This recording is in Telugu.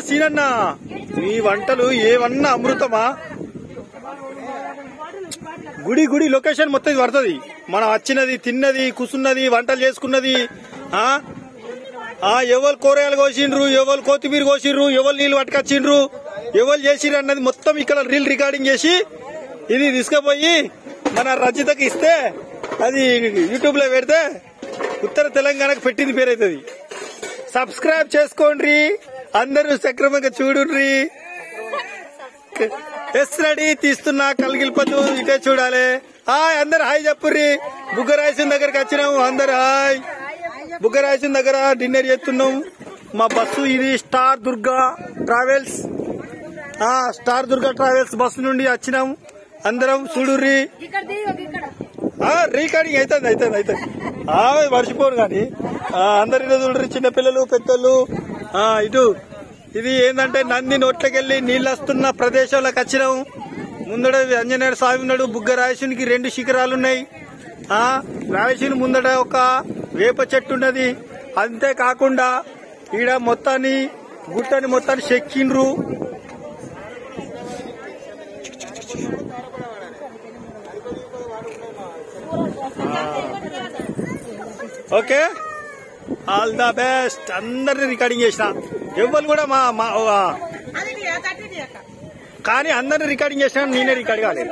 సీనన్న మీ వంటలు ఏమన్నా అమృతమా. గుడి గుడి లొకేషన్ మొత్తం పడుతుంది. మనం వచ్చినది, తిన్నది, కూసున్నది, వంటలు చేసుకున్నది. ఎవరు కూరగాయలు కోసిండ్రు, ఎవరు కొత్తిమీర కోసిండ్రు, ఎవరు నీళ్లు పట్టుకొచ్చిండ్రు, ఎవరు చేసిర్రు అన్నది మొత్తం ఇక్కడ రీల్ రికార్డింగ్ చేసి ఇది తీసుకుపోయి మన రజితకి ఇస్తే అది యూట్యూబ్ లో పెడితే ఉత్తర తెలంగాణకు పెట్టింది పేరైతుంది. సబ్స్క్రైబ్ చేసుకోండి, అందరూ సక్రమంగా చూడుండ్రి. ఎస్ రెడీ తీస్తున్నా కలిగిలిపోతూ ఇటే చూడాలి. హాయ్ అందరు హాయ్ చెప్పుర్రి. బుగ్గరాయసిన దగ్గరకు వచ్చినాము. అందరు హాయ్. బుగ్గరాయసిన దగ్గర డిన్నర్ చేస్తున్నాం. మా బస్సు ఇది star Durga travels. Star Durga travels bus నుండి వచ్చినాం. అందరం చూడుర్రి. రీకార్డింగ్ అవుతుంది. మర్చిపోరు కానీ అందరి చూడరు, చిన్నపిల్లలు పెద్దోళ్ళు. ఇటు ఇది ఏంటంటే నంది నోట్లకెళ్లి నీళ్ళు వస్తున్న ప్రదేశంలోకి వచ్చినాం. ముందడ ఆంజనేయ స్వామి ఉన్నాడు. బుగ్గరాయసునికి 2 శిఖరాలున్నాయి. రాయసుని ముందట ఒక వేప చెట్టు ఉన్నది. అంతేకాకుండా ఈడ మొత్తాన్ని గుట్టని మొత్తాన్ని చెక్కిండ్రు. Okay, all the best. అందరిని రికార్డింగ్ చేసిన ఎవ్వరు కూడా కానీ అందరిని రికార్డింగ్ చేసిన నేనే రికార్డ్ కాలేదు.